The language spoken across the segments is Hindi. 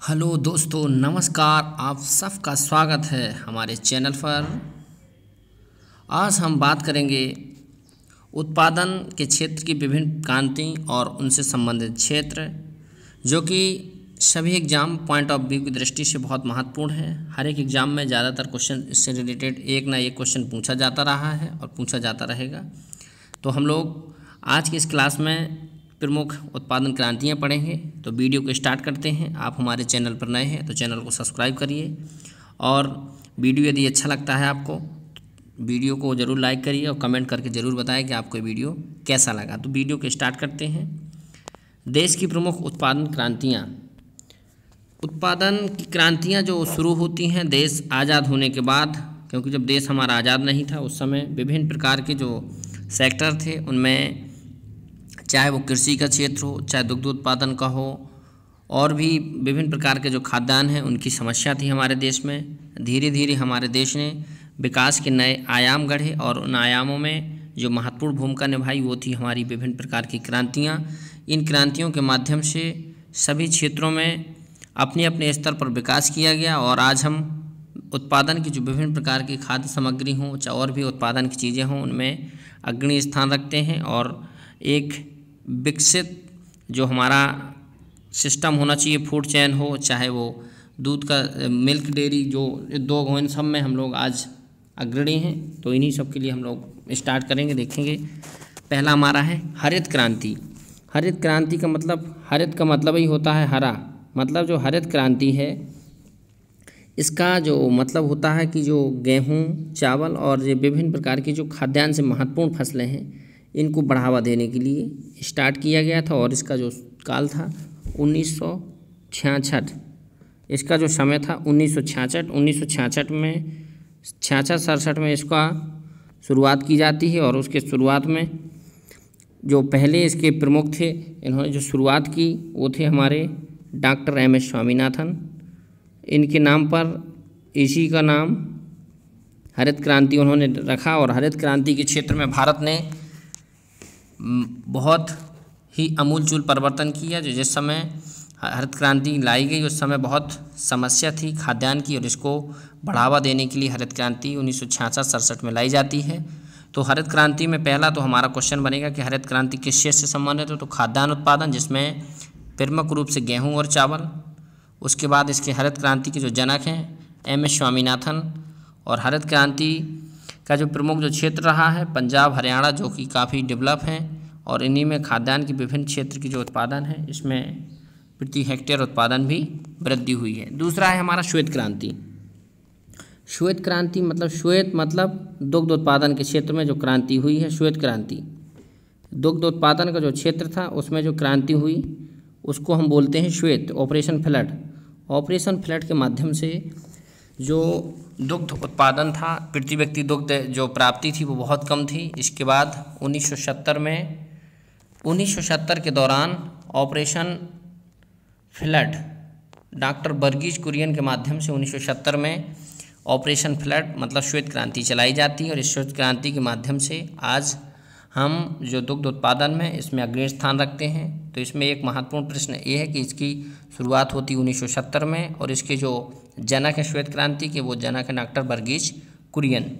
हेलो दोस्तों, नमस्कार। आप सबका स्वागत है हमारे चैनल पर। आज हम बात करेंगे उत्पादन के क्षेत्र की विभिन्न क्रांति और उनसे संबंधित क्षेत्र, जो कि सभी एग्ज़ाम पॉइंट ऑफ व्यू की दृष्टि से बहुत महत्वपूर्ण है। हर एक एग्ज़ाम में ज़्यादातर क्वेश्चन इससे रिलेटेड एक ना एक क्वेश्चन पूछा जाता रहा है और पूछा जाता रहेगा। तो हम लोग आज की इस क्लास में प्रमुख उत्पादन क्रांतियाँ पढ़ेंगे। तो वीडियो को स्टार्ट करते हैं। आप हमारे चैनल पर नए हैं तो चैनल को सब्सक्राइब करिए, और वीडियो यदि अच्छा लगता है आपको, वीडियो को ज़रूर लाइक करिए और कमेंट करके ज़रूर बताएं कि आपको वीडियो कैसा लगा। तो वीडियो को स्टार्ट करते हैं। देश की प्रमुख उत्पादन क्रांतियाँ। उत्पादन की क्रांतियाँ जो शुरू होती हैं देश आज़ाद होने के बाद, क्योंकि जब देश हमारा आज़ाद नहीं था उस समय विभिन्न प्रकार के जो सेक्टर थे उनमें, चाहे वो कृषि का क्षेत्र हो, चाहे दुग्ध उत्पादन का हो, और भी विभिन्न प्रकार के जो खाद्यान्न हैं उनकी समस्या थी हमारे देश में। धीरे धीरे हमारे देश ने विकास के नए आयाम गढ़े और उन आयामों में जो महत्वपूर्ण भूमिका निभाई वो थी हमारी विभिन्न प्रकार की क्रांतियाँ। इन क्रांतियों के माध्यम से सभी क्षेत्रों में अपने अपने स्तर पर विकास किया गया, और आज हम उत्पादन की जो विभिन्न प्रकार की खाद्य सामग्री हों, चाहे और भी उत्पादन की चीज़ें हों, उनमें अग्रणी स्थान रखते हैं। और एक विकसित जो हमारा सिस्टम होना चाहिए, फूड चेन हो, चाहे वो दूध का मिल्क डेयरी जो उद्योग हो, इन सब में हम लोग आज अग्रणी हैं। तो इन्हीं सब के लिए हम लोग स्टार्ट करेंगे, देखेंगे। पहला हमारा है हरित क्रांति। हरित क्रांति का मतलब, हरित का मतलब ही होता है हरा। मतलब जो हरित क्रांति है इसका जो मतलब होता है कि जो गेहूँ, चावल और ये विभिन्न प्रकार की जो खाद्यान्न से महत्वपूर्ण फसलें हैं इनको बढ़ावा देने के लिए स्टार्ट किया गया था। और इसका जो काल था 1966, इसका जो समय था 1966 में 66-67 में इसका शुरुआत की जाती है। और उसके शुरुआत में जो पहले इसके प्रमुख थे, इन्होंने जो शुरुआत की वो थे हमारे डॉक्टर M.S. स्वामीनाथन। इनके नाम पर इसी का नाम हरित क्रांति उन्होंने रखा। और हरित क्रांति के क्षेत्र में भारत ने बहुत ही अमूलचूल परिवर्तन किया। जो जिस समय हरित क्रांति लाई गई उस समय बहुत समस्या थी खाद्यान्न की, और इसको बढ़ावा देने के लिए हरित क्रांति 1966-67 में लाई जाती है। तो हरित क्रांति में पहला तो हमारा क्वेश्चन बनेगा कि हरित क्रांति किस क्षेत्र से संबंधित है। तो खाद्यान्न उत्पादन, जिसमें प्रमुख रूप से गेहूँ और चावल। उसके बाद इसके हरित क्रांति के जो जनक हैं M.S. स्वामीनाथन। और हरित क्रांति का जो प्रमुख जो क्षेत्र रहा है पंजाब, हरियाणा, जो कि काफ़ी डेवलप हैं, और इन्हीं में खाद्यान्न के विभिन्न क्षेत्र की जो उत्पादन है इसमें प्रति हेक्टेयर उत्पादन भी वृद्धि हुई है। दूसरा है हमारा श्वेत क्रांति। श्वेत क्रांति मतलब, श्वेत मतलब दुग्ध उत्पादन के क्षेत्र में जो क्रांति हुई है, श्वेत क्रांति। दुग्ध उत्पादन का जो क्षेत्र था उसमें जो क्रांति हुई उसको हम बोलते हैं श्वेत। ऑपरेशन फ्लड, ऑपरेशन फ्लड के माध्यम से जो दुग्ध उत्पादन था, प्रति व्यक्ति दुग्ध जो प्राप्ति थी वो बहुत कम थी। इसके बाद 1970 के दौरान operation flood, doctor Verghese Kurien के माध्यम से 1970 में ऑपरेशन फ्लड मतलब श्वेत क्रांति चलाई जाती है। और इस श्वेत क्रांति के माध्यम से आज हम जो दुग्ध उत्पादन में इसमें अग्रणी स्थान रखते हैं। तो इसमें एक महत्वपूर्ण प्रश्न ये है कि इसकी शुरुआत होती 1970 में, और इसके जो जनक है श्वेत क्रांति के, वो जनक है डॉक्टर वर्गीज कुरियन।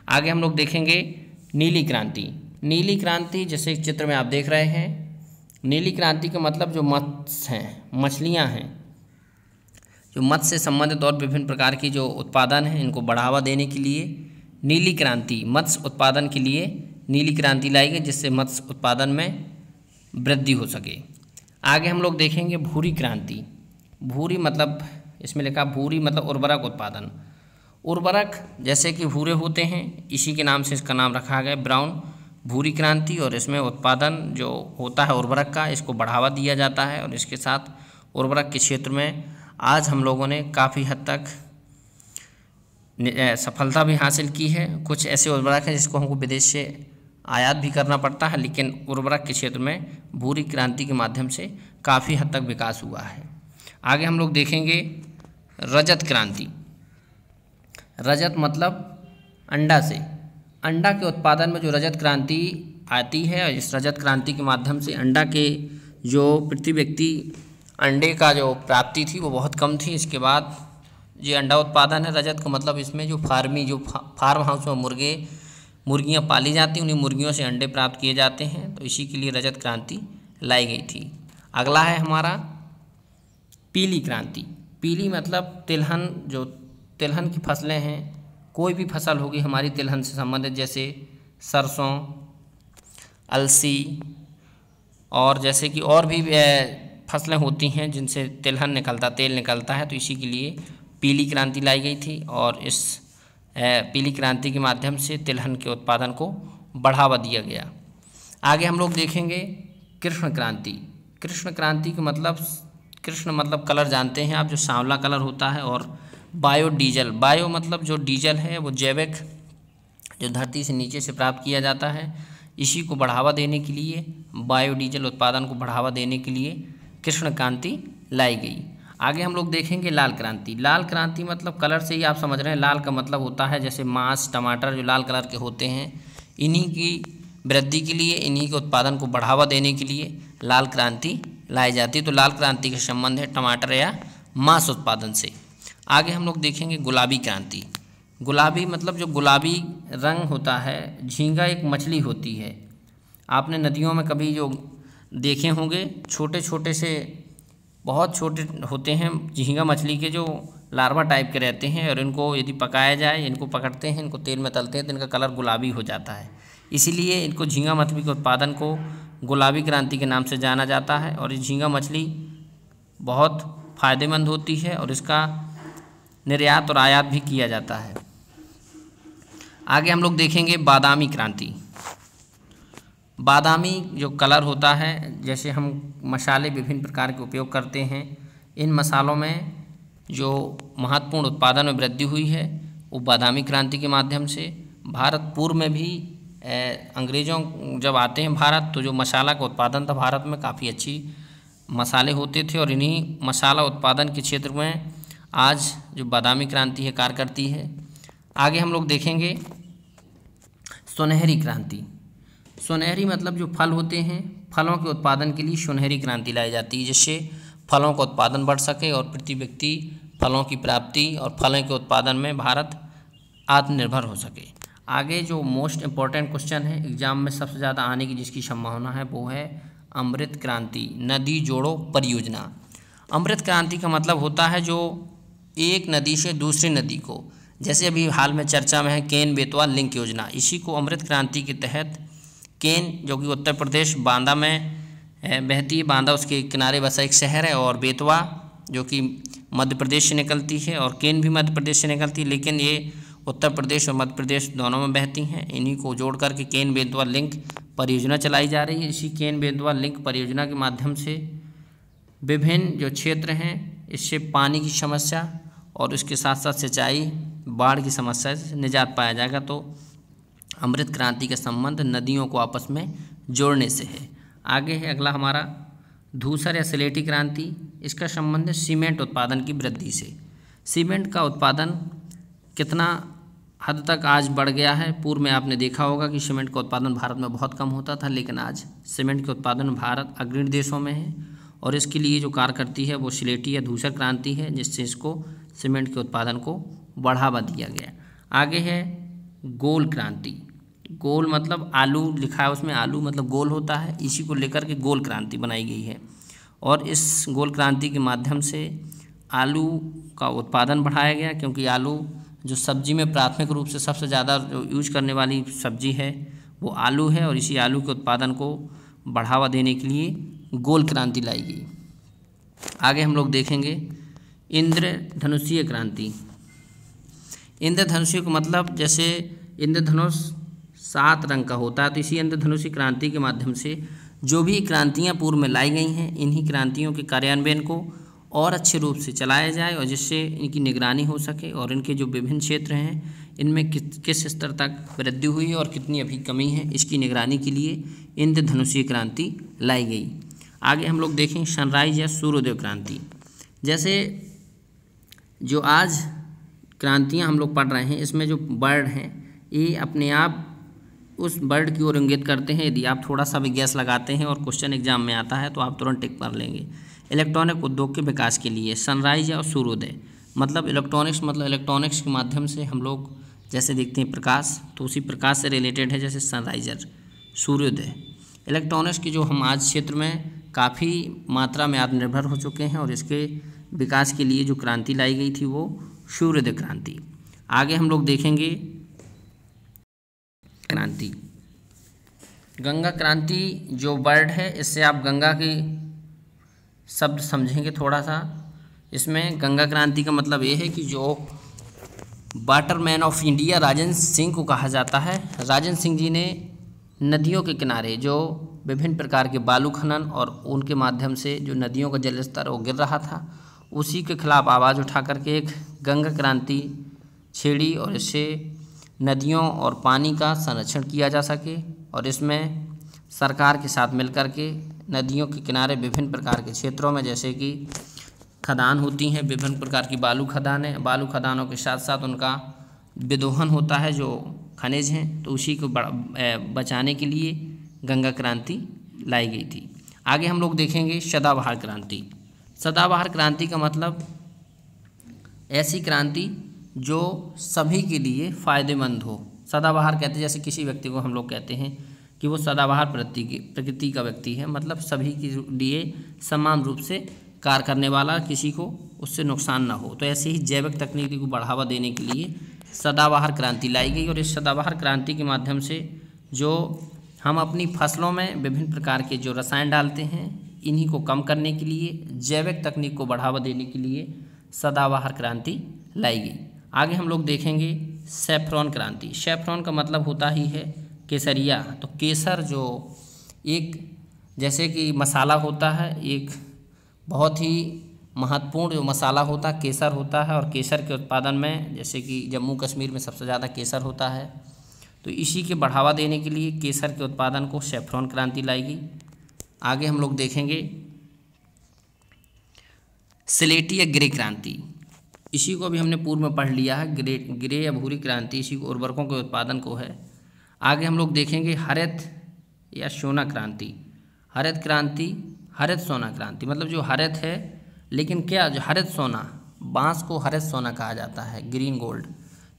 आगे हम लोग देखेंगे नीली क्रांति। नीली क्रांति जैसे एक चित्र में आप देख रहे हैं, नीली क्रांति का मतलब जो मत्स्य हैं, मछलियाँ हैं, जो मत्स्य से संबंधित और विभिन्न प्रकार की जो उत्पादन है इनको बढ़ावा देने के लिए नीली क्रांति, मत्स्य उत्पादन के लिए नीली क्रांति लाई गई, जिससे मत्स्य उत्पादन में वृद्धि हो सके। आगे हम लोग देखेंगे भूरी क्रांति। भूरी मतलब, इसमें लिखा भूरी मतलब उर्वरक उत्पादन। उर्वरक जैसे कि भूरे होते हैं, इसी के नाम से इसका नाम रखा गया ब्राउन, भूरी क्रांति। और इसमें उत्पादन जो होता है उर्वरक का, इसको बढ़ावा दिया जाता है। और इसके साथ उर्वरक के क्षेत्र में आज हम लोगों ने काफ़ी हद तक सफलता भी हासिल की है। कुछ ऐसे उर्वरक हैं जिसको हमको विदेश से आयात भी करना पड़ता है, लेकिन उर्वरक के क्षेत्र में भूरी क्रांति के माध्यम से काफ़ी हद तक विकास हुआ है। आगे हम लोग देखेंगे रजत क्रांति। रजत मतलब अंडा से, अंडा के उत्पादन में जो रजत क्रांति आती है, और इस रजत क्रांति के माध्यम से अंडा के जो प्रति व्यक्ति अंडे का जो प्राप्ति थी वो बहुत कम थी। इसके बाद ये अंडा उत्पादन है रजत का मतलब इसमें जो फार्म हाउस में मुर्गियाँ पाली जाती हैं, उन्हीं मुर्गियों से अंडे प्राप्त किए जाते हैं, तो इसी के लिए रजत क्रांति लाई गई थी। अगला है हमारा पीली क्रांति। पीली मतलब तिलहन, जो तिलहन की फसलें हैं, कोई भी फसल होगी हमारी तिलहन से संबंधित, जैसे सरसों, अलसी और जैसे कि और भी फसलें होती हैं जिनसे तेल निकलता है, तो इसी के लिए पीली क्रांति लाई गई थी। और इस पीली क्रांति के माध्यम से तिलहन के उत्पादन को बढ़ावा दिया गया। आगे हम लोग देखेंगे कृष्ण क्रांति। कृष्ण क्रांति का मतलब, कृष्ण मतलब कलर जानते हैं आप, जो सांवला कलर होता है। और बायोडीजल, बायो मतलब जो डीजल है वो जैविक, जो धरती से नीचे से प्राप्त किया जाता है, इसी को बढ़ावा देने के लिए, बायोडीजल उत्पादन को बढ़ावा देने के लिए कृष्ण क्रांति लाई गई। आगे हम लोग देखेंगे लाल क्रांति। लाल क्रांति मतलब कलर से ही आप समझ रहे हैं, लाल का मतलब होता है जैसे मांस, टमाटर जो लाल कलर के होते हैं, इन्हीं की वृद्धि के लिए, इन्हीं के उत्पादन को बढ़ावा देने के लिए लाल क्रांति लाई जाती है। तो लाल क्रांति का संबंध है टमाटर या मांस उत्पादन से। आगे हम लोग देखेंगे गुलाबी क्रांति। गुलाबी मतलब जो गुलाबी रंग होता है, झींगा एक मछली होती है, आपने नदियों में कभी जो देखे होंगे, छोटे छोटे से, बहुत छोटे होते हैं झींगा मछली के, जो लार्वा टाइप के रहते हैं, और इनको यदि पकाया जाए, इनको पकड़ते हैं, इनको तेल में तलते हैं, तो इनका कलर गुलाबी हो जाता है। इसीलिए इनको झींगा मछली के उत्पादन को गुलाबी क्रांति के नाम से जाना जाता है। और ये झींगा मछली बहुत फ़ायदेमंद होती है और इसका निर्यात और आयात भी किया जाता है। आगे हम लोग देखेंगे बादामी क्रांति। बादामी जो कलर होता है, जैसे हम मसाले विभिन्न प्रकार के उपयोग करते हैं, इन मसालों में जो महत्वपूर्ण उत्पादन में वृद्धि हुई है वो बादामी क्रांति के माध्यम से। भारत पूर्व में भी अंग्रेज़ों जब आते हैं भारत, तो जो मसाला का उत्पादन था भारत में, काफ़ी अच्छी मसाले होते थे, और इन्हीं मसाला उत्पादन के क्षेत्र में आज जो बादामी क्रांति है कार्य करती है। आगे हम लोग देखेंगे सुनहरी क्रांति। सुनहरी मतलब जो फल होते हैं, फलों के उत्पादन के लिए सुनहरी क्रांति लाई जाती है, जिससे फलों का उत्पादन बढ़ सके और प्रति व्यक्ति फलों की प्राप्ति और फलों के उत्पादन में भारत आत्मनिर्भर हो सके। आगे जो मोस्ट इम्पॉर्टेंट क्वेश्चन है एग्जाम में सबसे ज़्यादा आने की जिसकी संभावना है, वो है अमृत क्रांति, नदी जोड़ो परियोजना। अमृत क्रांति का मतलब होता है जो एक नदी से दूसरी नदी को, जैसे अभी हाल में चर्चा में है केन बेतवा लिंक योजना, इसी को अमृत क्रांति के तहत केन, जो कि उत्तर प्रदेश बांदा में बहती है, बांदा उसके किनारे बसा एक शहर है, और बेतवा जो कि मध्य प्रदेश से निकलती है, और केन भी मध्य प्रदेश से निकलती है, लेकिन ये उत्तर प्रदेश और मध्य प्रदेश दोनों में बहती हैं। इन्हीं को जोड़ करके केन बेतवा लिंक परियोजना चलाई जा रही है। इसी केन बेतवा लिंक परियोजना के माध्यम से विभिन्न जो क्षेत्र हैं, इससे पानी की समस्या और उसके साथ साथ सिंचाई, बाढ़ की समस्या से निजात पाया जाएगा। तो अमृत क्रांति का संबंध नदियों को आपस में जोड़ने से है। आगे है अगला हमारा धूसर या स्लेटी क्रांति। इसका संबंध है सीमेंट उत्पादन की वृद्धि से। सीमेंट का उत्पादन कितना हद तक आज बढ़ गया है। पूर्व में आपने देखा होगा कि सीमेंट का उत्पादन भारत में बहुत कम होता था, लेकिन आज सीमेंट के उत्पादन में भारत अग्रणी देशों में है, और इसके लिए जो कार्य करती है वो स्लेटी या धूसर क्रांति है, जिससे इसको सीमेंट के उत्पादन को बढ़ावा दिया गया। आगे है गोल क्रांति। गोल मतलब आलू लिखा है उसमें, आलू मतलब गोल होता है, इसी को लेकर के गोल क्रांति बनाई गई है। और इस गोल क्रांति के माध्यम से आलू का उत्पादन बढ़ाया गया, क्योंकि आलू जो सब्जी में प्राथमिक रूप से सबसे ज़्यादा जो यूज करने वाली सब्जी है वो आलू है, और इसी आलू के उत्पादन को बढ़ावा देने के लिए गोल क्रांति लाई गई। आगे हम लोग देखेंगे इंद्रधनुषीय क्रांति। इंद्रधनुषीय का मतलब, जैसे इंद्रधनुष 7 रंग का होता है, तो इसी इंद्रधनुषीय क्रांति के माध्यम से जो भी क्रांतियाँ पूर्व में लाई गई हैं, इन्हीं क्रांतियों के कार्यान्वयन को और अच्छे रूप से चलाया जाए, और जिससे इनकी निगरानी हो सके, और इनके जो विभिन्न क्षेत्र हैं इनमें किस स्तर तक वृद्धि हुई है और कितनी अभी कमी है, इसकी निगरानी के लिए इंद्रधनुषीय क्रांति लाई गई। आगे हम लोग देखें सनराइज या सूर्योदय क्रांति। जैसे जो आज क्रांतियाँ हम लोग पढ़ रहे हैं, इसमें जो बर्ड हैं ये अपने आप उस बर्ड की ओर इंगित करते हैं। यदि आप थोड़ा सा भी गैस लगाते हैं और क्वेश्चन एग्जाम में आता है तो आप तुरंत टिक कर लेंगे। इलेक्ट्रॉनिक उद्योग के विकास के लिए। सनराइज और सूर्योदय मतलब इलेक्ट्रॉनिक्स के माध्यम से हम लोग जैसे देखते हैं प्रकाश, तो उसी प्रकाश से रिलेटेड है, जैसे सनराइजर, सूर्योदय। इलेक्ट्रॉनिक्स की जो हम आज क्षेत्र में काफ़ी मात्रा में आत्मनिर्भर हो चुके हैं और इसके विकास के लिए जो क्रांति लाई गई थी वो सूर्योदय क्रांति। आगे हम लोग देखेंगे क्रांति। गंगा क्रांति जो वर्ड है, इससे आप गंगा के शब्द समझेंगे थोड़ा सा। इसमें गंगा क्रांति का मतलब ये है कि जो Waterman of India Rajendra Singh को कहा जाता है। राजेंद्र सिंह जी ने नदियों के किनारे जो विभिन्न प्रकार के बालू खनन और उनके माध्यम से जो नदियों का जल स्तर वो गिर रहा था, उसी के खिलाफ आवाज़ उठा करके एक गंगा क्रांति छेड़ी और इससे नदियों और पानी का संरक्षण किया जा सके। और इसमें सरकार के साथ मिलकर के नदियों के किनारे विभिन्न प्रकार के क्षेत्रों में जैसे कि खदान होती हैं, विभिन्न प्रकार की बालू खदानें, बालू खदानों के साथ साथ उनका विदोहन होता है जो खनिज हैं, तो उसी को बचाने के लिए गंगा क्रांति लाई गई थी। आगे हम लोग देखेंगे सदाबहार क्रांति। सदाबहार क्रांति का मतलब ऐसी क्रांति जो सभी के लिए फ़ायदेमंद हो। सदाबहार कहते हैं जैसे किसी व्यक्ति को हम लोग कहते हैं कि वो सदाबहार प्रकृति का व्यक्ति है, मतलब सभी के लिए समान रूप से कार्य करने वाला, किसी को उससे नुकसान ना हो। तो ऐसे ही जैविक तकनीकी को बढ़ावा देने के लिए सदाबहार क्रांति लाई गई और इस सदाबहार क्रांति के माध्यम से जो हम अपनी फसलों में विभिन्न प्रकार के जो रसायन डालते हैं, इन्हीं को कम करने के लिए, जैविक तकनीक को बढ़ावा देने के लिए सदाबहार क्रांति लाई गई। आगे हम लोग देखेंगे सैफ्रॉन क्रांति। सैफ्रॉन का मतलब होता ही है केसरिया। तो केसर जो एक जैसे कि मसाला होता है, एक बहुत ही महत्वपूर्ण जो मसाला होता है केसर होता है, और केसर के उत्पादन में जैसे कि जम्मू कश्मीर में सबसे ज़्यादा केसर होता है, तो इसी के बढ़ावा देने के लिए केसर के उत्पादन को सैफ्रॉन क्रांति लाएगी। आगे हम लोग देखेंगे स्लेटी या ग्रे क्रांति। इसी को भी हमने पूर्व में पढ़ लिया है, ग्रे या भूरी क्रांति, इसी को उर्वरकों के उत्पादन को है। आगे हम लोग देखेंगे हरित या सोना क्रांति। हरित क्रांति, हरित सोना क्रांति मतलब जो हरित है, लेकिन क्या जो हरित सोना, बांस को हरित सोना कहा जाता है, ग्रीन गोल्ड।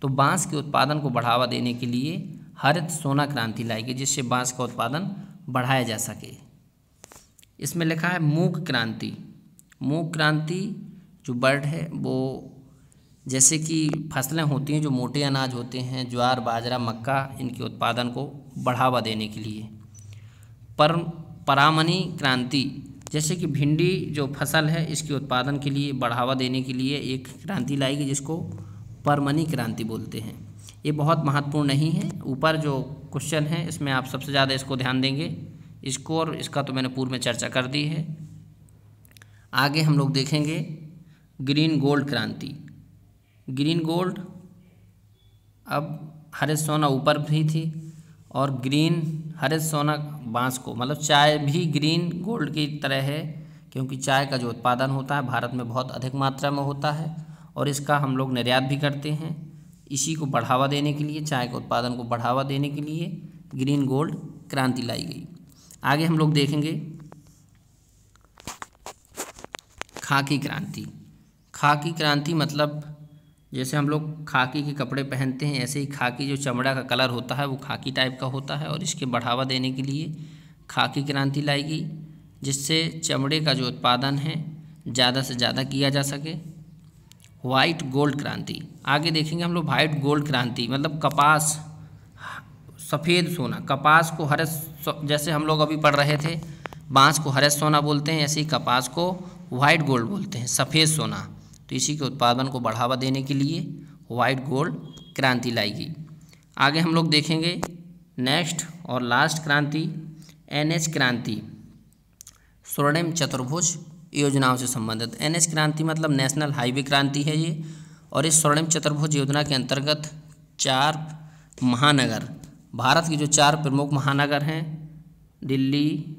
तो बांस के उत्पादन को बढ़ावा देने के लिए हरित सोना क्रांति लाएगी, जिससे बांस का उत्पादन बढ़ाया जा सके। इसमें लिखा है मूंग क्रांति। मूंग क्रांति जो वर्ड है वो जैसे कि फसलें होती हैं जो मोटे अनाज होते हैं, ज्वार, बाजरा, मक्का, इनके उत्पादन को बढ़ावा देने के लिए। परामनी क्रांति जैसे कि भिंडी जो फसल है, इसके उत्पादन के लिए बढ़ावा देने के लिए एक क्रांति लाएगी जिसको परमनी क्रांति बोलते हैं। ये बहुत महत्वपूर्ण नहीं है, ऊपर जो क्वेश्चन है इसमें आप सबसे ज़्यादा इसको ध्यान देंगे, इसको और इसका तो मैंने पूर्व में चर्चा कर दी है। आगे हम लोग देखेंगे ग्रीन गोल्ड क्रांति। ग्रीन गोल्ड, अब हरित सोना ऊपर भी थी और ग्रीन हरित सोना बांस को, मतलब चाय भी ग्रीन गोल्ड की तरह है, क्योंकि चाय का जो उत्पादन होता है भारत में बहुत अधिक मात्रा में होता है और इसका हम लोग निर्यात भी करते हैं। इसी को बढ़ावा देने के लिए, चाय के उत्पादन को बढ़ावा देने के लिए ग्रीन गोल्ड क्रांति लाई गई। आगे हम लोग देखेंगे खाकी क्रांति। खाकी क्रांति मतलब जैसे हम लोग खाकी के कपड़े पहनते हैं, ऐसे ही खाकी जो चमड़ा का कलर होता है वो खाकी टाइप का होता है और इसके बढ़ावा देने के लिए खाकी क्रांति लाएगी, जिससे चमड़े का जो उत्पादन है ज़्यादा से ज़्यादा किया जा सके। वाइट गोल्ड क्रांति, आगे देखेंगे हम लोग वाइट गोल्ड क्रांति मतलब कपास, सफ़ेद सोना। कपास को हरित, जैसे हम लोग अभी पढ़ रहे थे बांस को हरित सोना बोलते हैं, ऐसे ही कपास को वाइट गोल्ड बोलते हैं, सफ़ेद सोना। तो इसी के उत्पादन को बढ़ावा देने के लिए वाइट गोल्ड क्रांति लाएगी। आगे हम लोग देखेंगे नेक्स्ट और लास्ट क्रांति NH क्रांति, स्वर्णिम चतुर्भुज योजनाओं से संबंधित। NH क्रांति मतलब नेशनल हाईवे क्रांति है ये, और इस स्वर्णिम चतुर्भुज योजना के अंतर्गत 4 महानगर, भारत की जो 4 प्रमुख महानगर हैं, दिल्ली,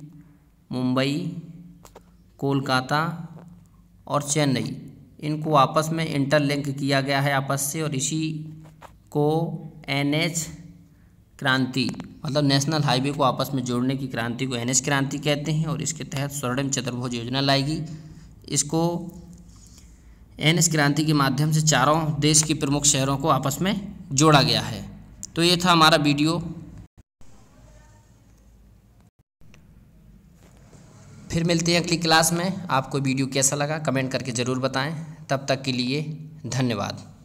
मुंबई, कोलकाता और चेन्नई, इनको आपस में इंटरलिंक किया गया है आपस से, और इसी को NH क्रांति मतलब नेशनल हाईवे को आपस में जोड़ने की क्रांति को NH क्रांति कहते हैं। और इसके तहत स्वर्णिम चतुर्भुज योजना लाएगी, इसको एनिस क्रांति के माध्यम से चारों देश की प्रमुख शहरों को आपस में जोड़ा गया है। तो ये था हमारा वीडियो। फिर मिलते हैं अगली क्लास में। आपको वीडियो कैसा लगा कमेंट करके ज़रूर बताएं। तब तक के लिए धन्यवाद।